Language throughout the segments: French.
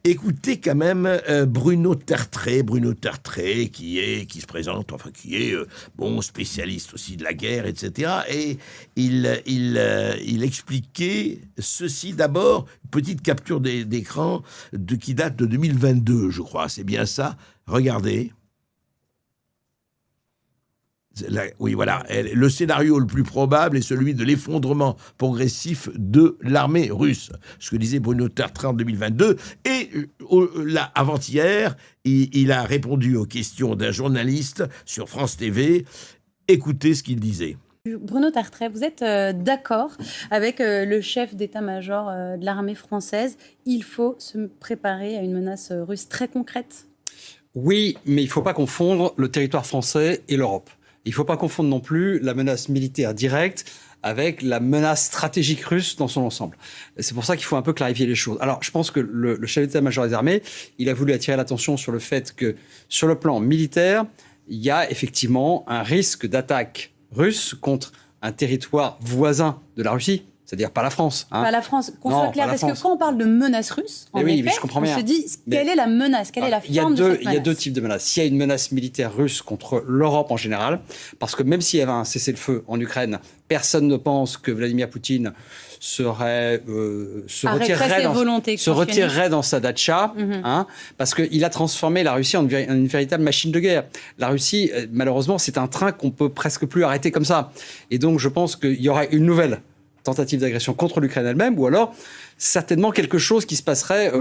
Écoutez quand même Bruno Tertré qui se présente, enfin qui est bon spécialiste aussi de la guerre, etc. Et il expliquait ceci d'abord, petite capture d'écran qui date de 2022, je crois. C'est bien ça. Regardez. Oui, voilà. Le scénario le plus probable est celui de l'effondrement progressif de l'armée russe. Ce que disait Bruno Tertré en 2022. Et avant-hier, il a répondu aux questions d'un journaliste sur France TV. Écoutez ce qu'il disait. Bruno Tertré, vous êtes d'accord avec le chef d'état-major de l'armée française. Il faut se préparer à une menace russe très concrète? Oui, mais il ne faut pas confondre le territoire français et l'Europe. Il ne faut pas confondre non plus la menace militaire directe avec la menace stratégique russe dans son ensemble. C'est pour ça qu'il faut un peu clarifier les choses. Alors, je pense que le chef d'état-major des armées, il a voulu attirer l'attention sur le fait que, sur le plan militaire, il y a effectivement un risque d'attaque russe contre un territoire voisin de la Russie. C'est-à-dire pas la France. Pas la France, qu'on soit clair, parce que quand on parle de menace russe, en effet, on se dit quelle est la menace, quelle est la forme de cette menace. Il y a deux types de menaces. Il y a une menace militaire russe contre l'Europe en général, parce que même s'il y avait un cessez-le-feu en Ukraine, personne ne pense que Vladimir Poutine se retirerait dans sa datcha, parce qu'il a transformé la Russie en une véritable machine de guerre. La Russie, malheureusement, c'est un train qu'on peut presque plus arrêter comme ça. Et donc, je pense qu'il y aura une nouvelle tentative d'agression contre l'Ukraine elle-même, ou alors certainement quelque chose qui se passerait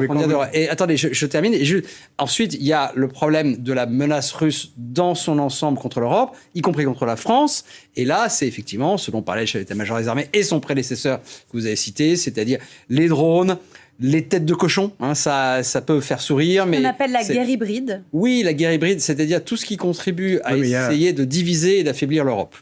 Et attendez, je termine. Ensuite, il y a le problème de la menace russe dans son ensemble contre l'Europe, y compris contre la France. Et là, c'est effectivement ce dont parlait le chef d'état-major des armées et son prédécesseur que vous avez cité, c'est-à-dire les drones, les têtes de cochon, ça peut faire sourire. Mais on appelle la guerre hybride. Oui, la guerre hybride, c'est-à-dire tout ce qui contribue à essayer de diviser et d'affaiblir l'Europe.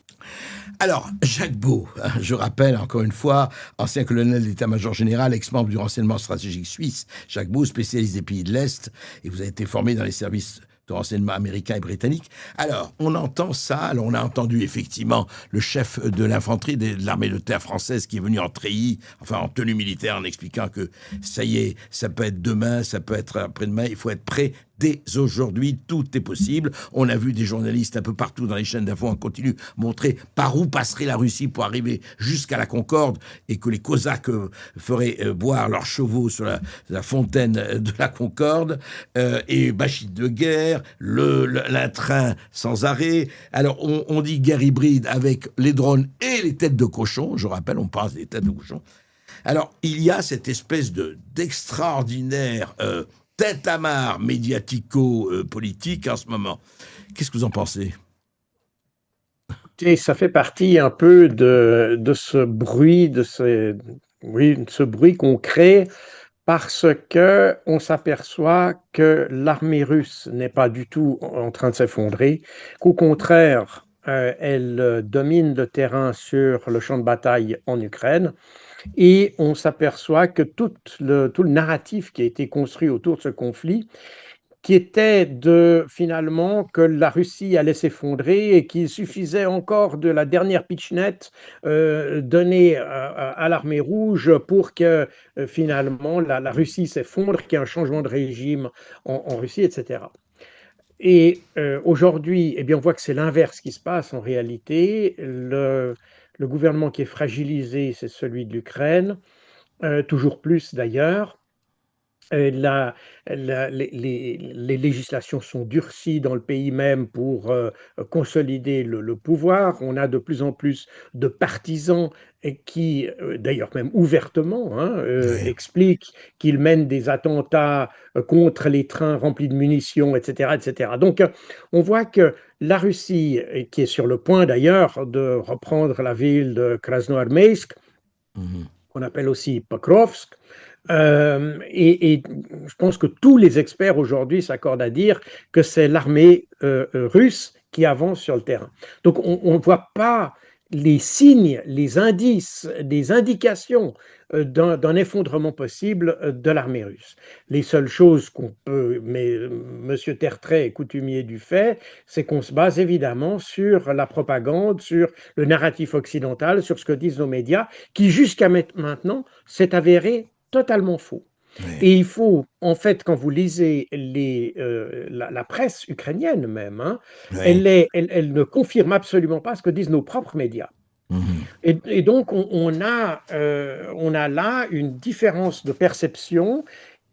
Alors, Jacques Beau, je rappelle encore une fois, ancien colonel d'état-major général, ex-membre du renseignement stratégique suisse. Jacques Beau, spécialiste des pays de l'Est, et vous avez été formé dans les services de renseignement américain et britannique. Alors, on entend ça. Alors, on a entendu effectivement le chef de l'infanterie de l'armée de terre française qui est venu en treillis, enfin en tenue militaire, en expliquant que ça y est, ça peut être demain, ça peut être après-demain, il faut être prêt dès aujourd'hui, tout est possible. On a vu des journalistes un peu partout dans les chaînes d'infos en continu montrer par où passerait la Russie pour arriver jusqu'à la Concorde et que les Cosaques feraient boire leurs chevaux sur la fontaine de la Concorde et machines de guerre, un train sans arrêt. Alors, on dit guerre hybride avec les drones et les têtes de cochon. Je rappelle, on parle des têtes de cochon. Alors, il y a cette espèce d'extraordinaire tête-à-marre médiatico-politique en ce moment. Qu'est-ce que vous en pensez? Et ça fait partie un peu de ce bruit, ce bruit qu'on crée parce que on s'aperçoit que l'armée russe n'est pas du tout en train de s'effondrer, qu'au contraire, elle domine le terrain sur le champ de bataille en Ukraine. Et on s'aperçoit que tout le narratif qui a été construit autour de ce conflit, qui était finalement que la Russie allait s'effondrer et qu'il suffisait encore de la dernière pitchnet donnée à l'armée rouge pour que finalement la Russie s'effondre, qu'il y ait un changement de régime en Russie, etc. Et aujourd'hui, on voit que c'est l'inverse qui se passe en réalité. Le gouvernement qui est fragilisé, c'est celui de l'Ukraine, toujours plus d'ailleurs. Les législations sont durcies dans le pays même pour consolider le pouvoir. On a de plus en plus de partisans qui, d'ailleurs même ouvertement, expliquent qu'ils mènent des attentats contre les trains remplis de munitions, etc. etc. Donc on voit que la Russie, qui est sur le point d'ailleurs de reprendre la ville de Krasnoarmeysk, qu'on appelle aussi Pokrovsk, et je pense que tous les experts aujourd'hui s'accordent à dire que c'est l'armée russe qui avance sur le terrain. Donc on ne voit pas les signes, les indices, des indications d'un effondrement possible de l'armée russe. Les seules choses qu'on peut, mais M. Tertrais est coutumier du fait, c'est qu'on se base évidemment sur la propagande, sur le narratif occidental, sur ce que disent nos médias, qui jusqu'à maintenant s'est avéré totalement faux. Et il faut, en fait, quand vous lisez la presse ukrainienne même, hein, Oui. elle ne confirme absolument pas ce que disent nos propres médias. Mhm. Et donc, on a là une différence de perception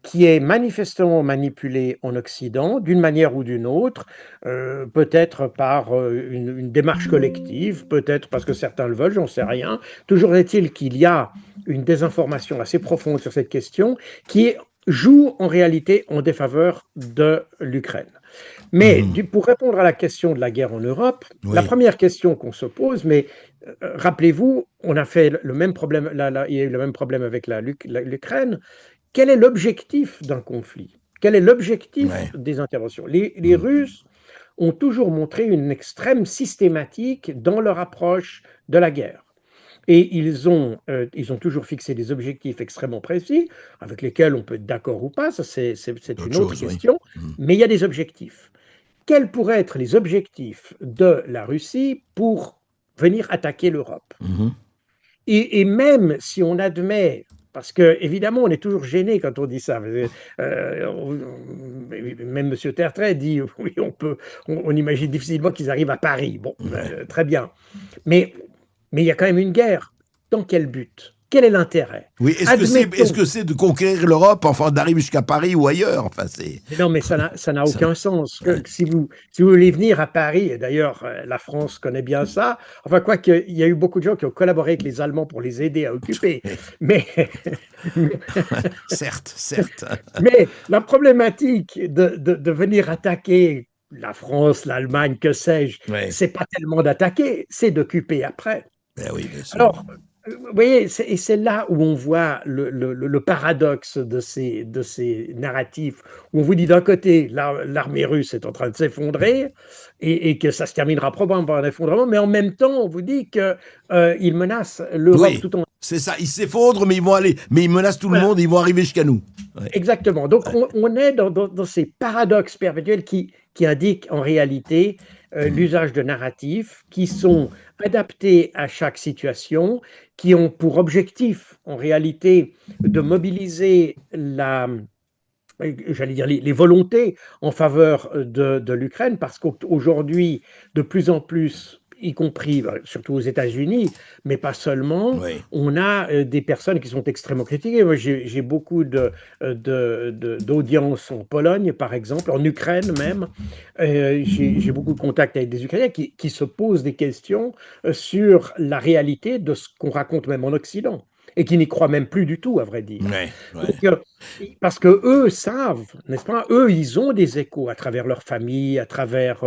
qui est manifestement manipulée en Occident, d'une manière ou d'une autre, peut-être par une démarche collective, peut-être parce que certains le veulent, j'en sais rien. Toujours est-il qu'il y a une désinformation assez profonde sur cette question qui joue en réalité en défaveur de l'Ukraine. Mais Mhm. pour répondre à la question de la guerre en Europe, la Oui. première question qu'on se pose, mais rappelez-vous, on a fait le même problème, il y a eu le même problème avec l'Ukraine. Quel est l'objectif d'un conflit? Quel est l'objectif Ouais. des interventions? Les Mhm. Russes ont toujours montré une extrême systématique dans leur approche de la guerre. Et ils ont toujours fixé des objectifs extrêmement précis, avec lesquels on peut être d'accord ou pas, ça c'est D'autres une autre choses, oui. question, Mhm. mais il y a des objectifs. Quels pourraient être les objectifs de la Russie pour venir attaquer l'Europe? Mhm. Et même si on admet, parce que évidemment on est toujours gêné quand on dit ça, même M. Tertrais dit oui, on imagine difficilement qu'ils arrivent à Paris. Bon, Ouais. très bien. Mais, mais il y a quand même une guerre. Dans quel but? Quel est l'intérêt? Oui, est-ce Admettons. que c'est de conquérir l'Europe, enfin d'arriver jusqu'à Paris ou ailleurs? Enfin, c'est Mais non, mais ça n'a ça. aucun sens. Ouais. Si vous voulez venir à Paris, et d'ailleurs la France connaît bien ça, enfin quoique il y a eu beaucoup de gens qui ont collaboré avec les Allemands pour les aider à occuper, mais, Certes, certes. mais la problématique de venir attaquer la France, l'Allemagne, que sais-je, Ouais. c'est pas tellement d'attaquer, c'est d'occuper après. Ben oui, bien sûr. Alors, vous voyez, et c'est là où on voit le paradoxe de ces narratifs, où on vous dit d'un côté, l'armée russe est en train de s'effondrer, et que ça se terminera probablement par un effondrement, mais en même temps, on vous dit qu'il menace l'Europe Oui, tout en... c'est ça. Ils s'effondrent, mais ils vont aller, mais ils menacent tout le Voilà, monde, ils vont arriver jusqu'à nous. Ouais. exactement. Donc, on est dans ces paradoxes perpétuels qui indiquent en réalité Mm. l'usage de narratifs qui sont adaptés à chaque situation, qui ont pour objectif, en réalité, de mobiliser j'allais dire, les volontés en faveur de l'Ukraine, parce qu'aujourd'hui, de plus en plus, y compris surtout aux États-Unis, mais pas seulement, Oui. on a des personnes qui sont extrêmement critiquées. Moi, j'ai beaucoup d'audience en Pologne, par exemple, en Ukraine même. J'ai beaucoup de contacts avec des Ukrainiens qui se posent des questions sur la réalité de ce qu'on raconte même en Occident et qui n'y croient même plus du tout, à vrai dire. Ouais, ouais. Donc, parce que eux savent, n'est-ce pas? Eux, ils ont des échos à travers leur famille, à travers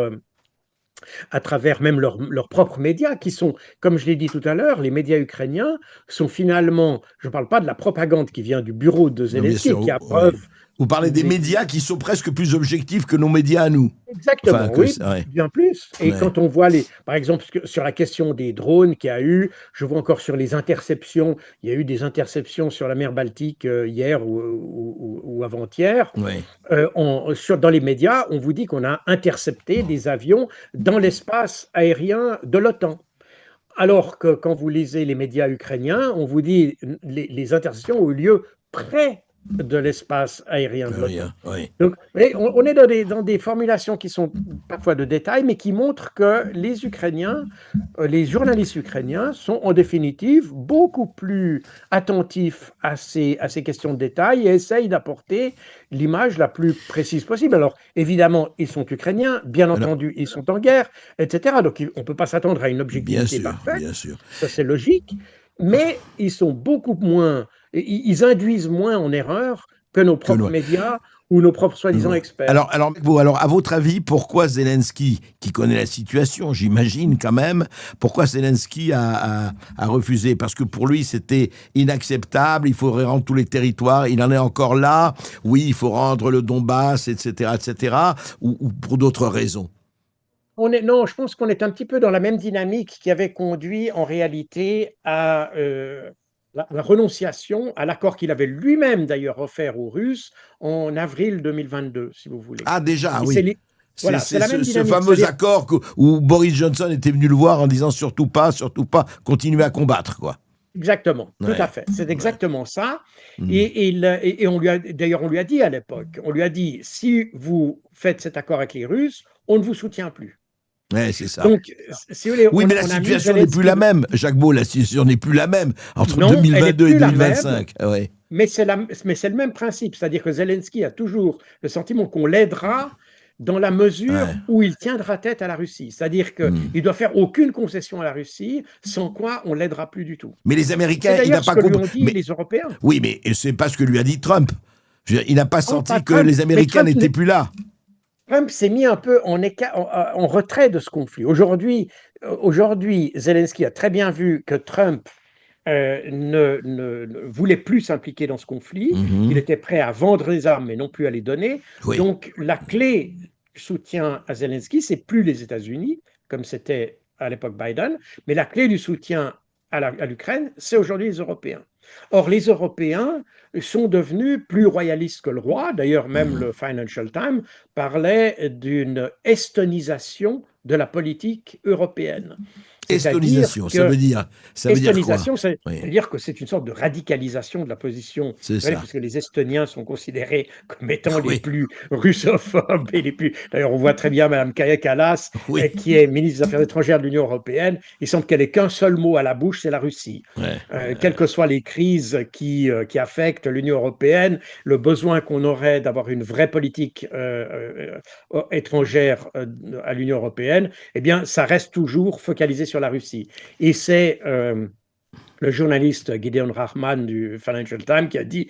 même leurs propres médias, qui sont, comme je l'ai dit tout à l'heure, les médias ukrainiens sont finalement, je ne parle pas de la propagande qui vient du bureau de Non, bien Zelensky, sûr. qui a Ouais. preuve Vous parlez des des, médias qui sont presque plus objectifs que nos médias à nous. Enfin, exactement, que oui, ouais. bien plus. Et Ouais. quand on voit par exemple, sur la question des drones qu'il y a eu, je vois encore sur les interceptions, il y a eu des interceptions sur la mer Baltique hier ou avant-hier. Ouais. Dans les médias, on vous dit qu'on a intercepté des avions dans l'espace aérien de l'OTAN. Alors que quand vous lisez les médias ukrainiens, on vous dit les interceptions ont eu lieu près de l'espace aérien de l'OTAN. Rien. Ouais. Donc, on est dans des formulations qui sont parfois de détail, mais qui montrent que les Ukrainiens, les journalistes ukrainiens sont en définitive beaucoup plus attentifs à ces questions de détail et essayent d'apporter l'image la plus précise possible. Alors, évidemment, ils sont ukrainiens, bien Alors, entendu, ils sont en guerre, etc. Donc, on ne peut pas s'attendre à une bien objectivité sûr, parfaite, bien sûr. ça c'est logique, mais ils sont beaucoup moins, ils induisent moins en erreur que nos Que propres loin. médias ou nos propres soi-disant experts. Alors, à votre avis, pourquoi Zelensky, qui connaît la situation, j'imagine quand même, pourquoi Zelensky a refusé? Parce que pour lui, c'était inacceptable, il faudrait rendre tous les territoires, il en est encore là, oui, il faut rendre le Donbass, etc., ou pour d'autres raisons? Non, je pense qu'on est un petit peu dans la même dynamique qui avait conduit en réalité à la renonciation à l'accord qu'il avait lui-même d'ailleurs offert aux Russes en avril 2022, si vous voulez. Ah, déjà, Et oui. voilà, c'est la même Ce dynamique. fameux C'est-à-dire, accord où Boris Johnson était venu le voir en disant surtout pas, continuez à combattre, quoi. Exactement, tout Ouais. à fait. C'est exactement ça. Mhm. Et d'ailleurs, on lui a dit à l'époque, on lui a dit, si vous faites cet accord avec les Russes, on ne vous soutient plus. Ouais, c'est ça. Donc, si vous voulez, Oui, mais la on a mis situation n'est plus la Zelensky. même. Jacques Beau, la situation n'est plus la même entre Non, elle n'est 2022 et plus la même. 2025. Ah ouais. Mais c'est le même principe, c'est-à-dire que Zelensky a toujours le sentiment qu'on l'aidera dans la mesure Ouais. où il tiendra tête à la Russie. C'est-à-dire qu'il Hmm. ne doit faire aucune concession à la Russie, sans quoi on ne l'aidera plus du tout. Mais les C'est Américains, il n'a d'ailleurs ce pas que lui compris. ont dit Mais, les Européens. oui, mais c'est pas ce que lui a dit Trump. Je veux dire, il n'a pas Non, senti pas que Trump, les mais Américains Trump n'étaient plus là. Trump s'est mis un peu en retrait de ce conflit. Aujourd'hui, Zelensky a très bien vu que Trump ne voulait plus s'impliquer dans ce conflit, Mhm. qu'il était prêt à vendre les armes, mais non plus à les donner. Oui. Donc, la clé du soutien à Zelensky, c'est plus les États-Unis, comme c'était à l'époque Biden, mais la clé du soutien à l'Ukraine, c'est aujourd'hui les Européens. Or, les Européens sont devenus plus royalistes que le roi. D'ailleurs, même le Financial Times parlait d'une estonisation de la politique européenne. C'est-à-dire Estonisation, que ça veut dire quoi? estonisation, Oui, c'est-à-dire que c'est une sorte de radicalisation de la position, c'est ouais, ça. parce que les Estoniens sont considérés comme étant les Oui, plus russophobes et les plus. D'ailleurs, on voit très bien Mme Kaja Kallas, oui. qui est ministre des Affaires étrangères de l'Union européenne. Il semble qu'elle ait qu'un seul mot à la bouche, c'est la Russie. Ouais. Quelles que soient les crises qui affectent l'Union européenne, le besoin qu'on aurait d'avoir une vraie politique étrangère à l'Union européenne, eh bien, ça reste toujours focalisé sur la Russie. Et c'est le journaliste Gideon Rahman du Financial Times qui a dit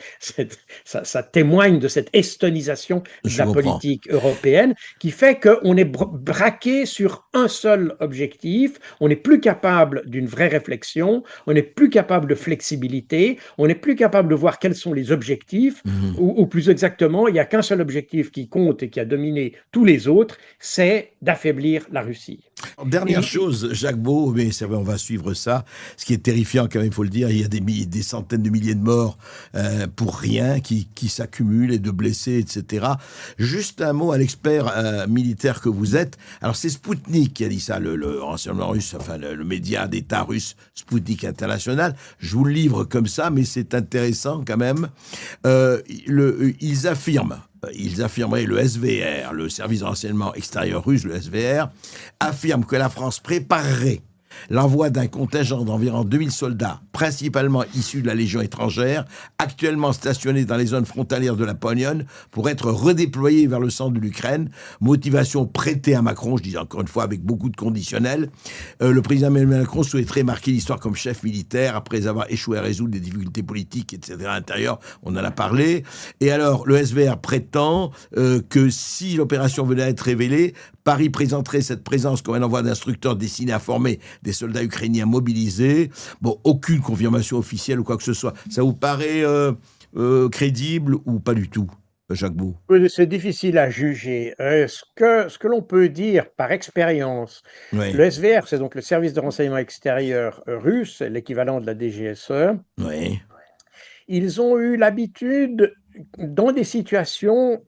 ça témoigne de cette estonisation de Je la comprends. politique européenne qui fait qu'on est braqué sur un seul objectif, on n'est plus capable d'une vraie réflexion, on n'est plus capable de flexibilité, on n'est plus capable de voir quels sont les objectifs, Mhm. ou plus exactement, il n'y a qu'un seul objectif qui compte et qui a dominé tous les autres, c'est d'affaiblir la Russie. Dernière Et- chose, Jacques Beau, mais c'est vrai, on va suivre ça. Ce qui est terrifiant, quand même, il faut le dire, il y a des centaines de milliers de morts pour rien qui s'accumulent et de blessés, etc. Juste un mot à l'expert militaire que vous êtes. Alors, c'est Spoutnik qui a dit ça, le renseignement russe, enfin le média d'État russe, Spoutnik International. Je vous le livre comme ça, mais c'est intéressant quand même. Ils affirmeraient, le SVR, le service de renseignement extérieur russe, le SVR, affirme que la France préparerait l'envoi d'un contingent d'environ 2000 soldats, principalement issus de la Légion étrangère, actuellement stationnés dans les zones frontalières de la Pologne, pour être redéployés vers le centre de l'Ukraine. Motivation prêtée à Macron, je dis encore une fois avec beaucoup de conditionnels. Le président Emmanuel Macron souhaiterait marquer l'histoire comme chef militaire après avoir échoué à résoudre des difficultés politiques, etc. à l'intérieur. On en a parlé. Et alors, le SVR prétend que si l'opération venait à être révélée, Paris présenterait cette présence comme un envoi d'instructeurs destiné à former des soldats ukrainiens mobilisés. Bon, aucune confirmation officielle ou quoi que ce soit. Ça vous paraît crédible ou pas du tout, Jacques Beau? C'est difficile à juger. Ce que l'on peut dire par expérience, Oui, le SVR, c'est donc le service de renseignement extérieur russe, l'équivalent de la DGSE. oui. Ils ont eu l'habitude, dans des situations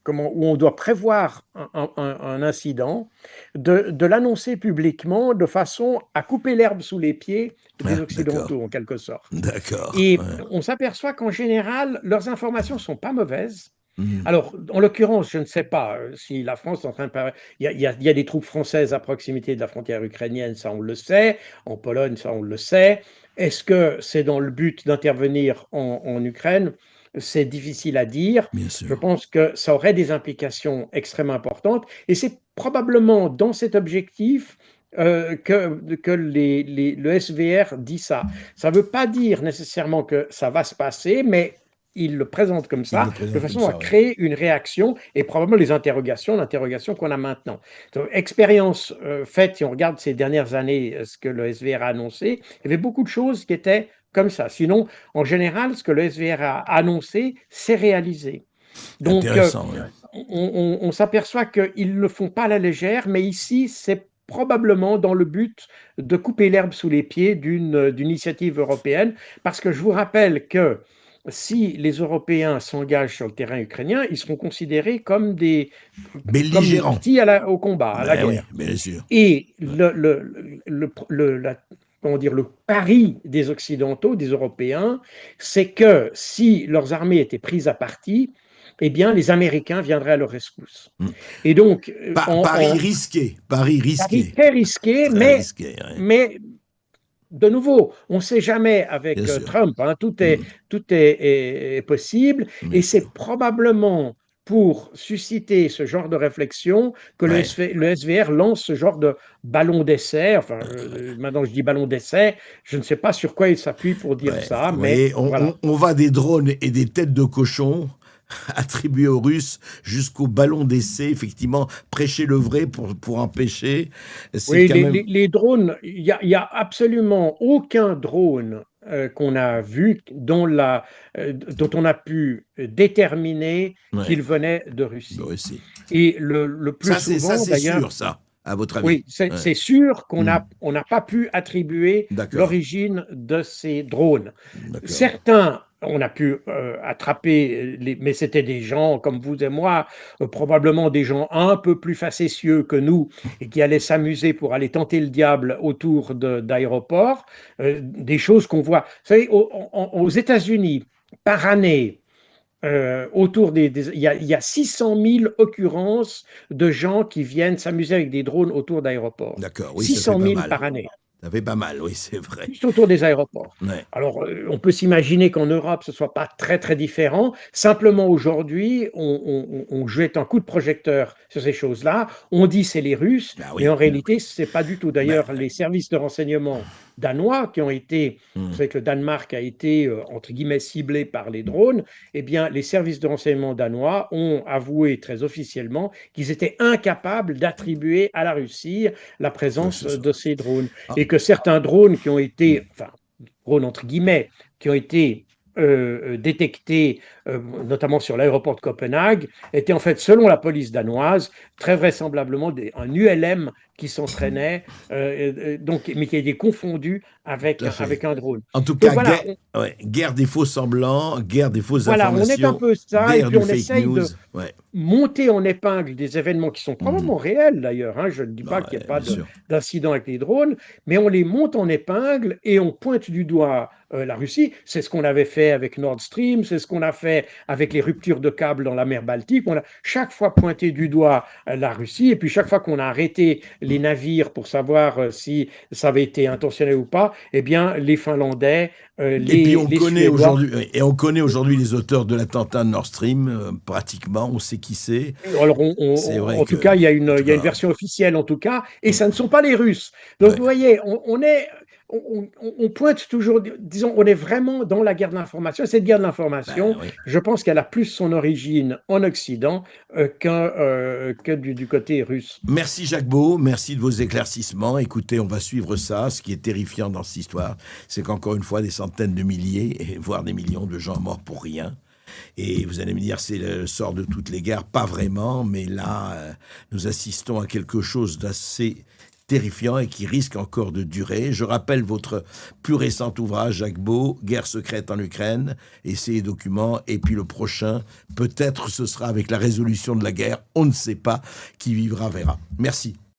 où on doit prévoir un incident, de l'annoncer publiquement de façon à couper l'herbe sous les pieds des Ah, Occidentaux, en quelque sorte. d'accord. Et Ouais. on s'aperçoit qu'en général, leurs informations ne sont pas mauvaises. Mhm. Alors, en l'occurrence, je ne sais pas si la France est en train de parler. Il y a des troupes françaises à proximité de la frontière ukrainienne, ça on le sait. En Pologne, ça on le sait. Est-ce que c'est dans le but d'intervenir en Ukraine? C'est difficile à dire. Bien Je sûr. pense que ça aurait des implications extrêmement importantes. Et c'est probablement dans cet objectif que le SVR dit ça. Ça ne veut pas dire nécessairement que ça va se passer, mais il le présente comme Il le ça, présente de comme façon à ça, ouais. créer une réaction et probablement l'interrogation qu'on a maintenant. Donc, expérience faite, si on regarde ces dernières années, ce que le SVR a annoncé, il y avait beaucoup de choses qui étaient comme ça. Sinon, en général, ce que le SVR a annoncé, c'est réalisé. Donc, Intéressant, ouais. on s'aperçoit qu'ils ne le font pas à la légère, mais ici, c'est probablement dans le but de couper l'herbe sous les pieds d'une initiative européenne, parce que je vous rappelle que si les Européens s'engagent sur le terrain ukrainien, ils seront considérés comme des Belligérant. partis au combat, à la Ben oui, guerre. bien sûr. Et comment dire, le pari des Occidentaux, des Européens, c'est que si leurs armées étaient prises à partie, eh bien, les Américains viendraient à leur rescousse. Et donc, Paris risqué, pari très risqué, très risqué. Ouais. mais de nouveau, on ne sait jamais avec Bien sûr. Trump, hein, tout est possible, Bien et c'est sûr. probablement pour susciter ce genre de réflexion que Ouais. le SVR lance ce genre de ballon d'essai. Enfin, maintenant je dis ballon d'essai, je ne sais pas sur quoi il s'appuie pour dire Ouais. ça, Vous mais voyez, voilà. on va des drones et des têtes de cochon attribués aux Russes jusqu'au ballon d'essai, effectivement, prêcher le vrai pour empêcher. C'est Oui, quand même... les drones, il y a absolument aucun drone qu'on a vu dont on a pu déterminer Ouais, qu'il venait de bah Russie. ouais, si. Et le plus Ça, souvent, c'est d'ailleurs, sûr, ça, à votre avis. oui, Ouais. c'est sûr qu'on Hmm. on n'a pas pu attribuer D'accord, l'origine de ces drones. d'accord. Certains, on a pu attraper, mais c'était des gens comme vous et moi, probablement des gens un peu plus facétieux que nous et qui allaient s'amuser pour aller tenter le diable autour d'aéroports, des choses qu'on voit. Vous savez, aux États-Unis, par année, il y a 600 000 occurrences de gens qui viennent s'amuser avec des drones autour d'aéroports. D'accord, oui, ça fait 600 pas 000 mal. par année, Ça fait pas mal, oui, c'est vrai. juste autour des aéroports. Ouais. Alors, on peut s'imaginer qu'en Europe, ce ne soit pas très, très différent. Simplement, aujourd'hui, on jette un coup de projecteur sur ces choses-là. On dit c'est les Russes, Bah mais oui. en réalité, ce n'est pas du tout. Bah, D'ailleurs, les services de renseignement danois qui ont été, vous savez que le Danemark a été, entre guillemets, ciblé par les drones, eh bien, les services de renseignement danois ont avoué très officiellement qu'ils étaient incapables d'attribuer à la Russie la ouais, présence c'est ça. de ces drones. Ah, Et que certains drones qui ont été, enfin, drones entre guillemets, qui ont été détectés, notamment sur l'aéroport de Copenhague, étaient en fait, selon la police danoise, très vraisemblablement un ULM qui s'entraînait, donc, mais qui a été confondu tout à fait. avec un drone. En tout Donc cas, voilà, guerre des faux semblants, guerre des fausses voilà, on est un informations, peu ça, et guerre puis du on fake essaye news. de Ouais. monter en épingle des événements qui sont probablement réels d'ailleurs, hein, je ne dis Bah pas qu'il n'y ouais, a pas bien sûr. d'incident avec les drones, mais on les monte en épingle et on pointe du doigt la Russie. C'est ce qu'on avait fait avec Nord Stream, c'est ce qu'on a fait avec les ruptures de câbles dans la mer Baltique. On a chaque fois pointé du doigt la Russie, et puis chaque fois qu'on a arrêté les navires pour savoir si ça avait été intentionnel ou pas, eh bien les Finlandais, Et puis les Suédois. on connaît aujourd'hui les auteurs de l'attentat de Nord Stream, pratiquement, on sait qui c'est. Alors, C'est vrai en que, tout cas, en tout il y a une cas, version officielle, en tout cas, et ça ne sont pas les Russes. Donc, ouais. vous voyez, on pointe toujours, disons, on est vraiment dans la guerre de l'information. Cette guerre de l'information, Ben oui. je pense qu'elle a plus son origine en Occident que du côté russe. Merci Jacques Beau, merci de vos éclaircissements. Écoutez, on va suivre ça. Ce qui est terrifiant dans cette histoire, c'est qu'encore une fois, des centaines de milliers, voire des millions de gens morts pour rien. Et vous allez me dire, c'est le sort de toutes les guerres. Pas vraiment, mais là, nous assistons à quelque chose d'assez terrifiant et qui risque encore de durer. Je rappelle votre plus récent ouvrage, Jacques Beau, Guerre secrète en Ukraine, essais et documents. Et puis le prochain, peut-être ce sera avec la résolution de la guerre. On ne sait pas. Qui vivra verra. Merci.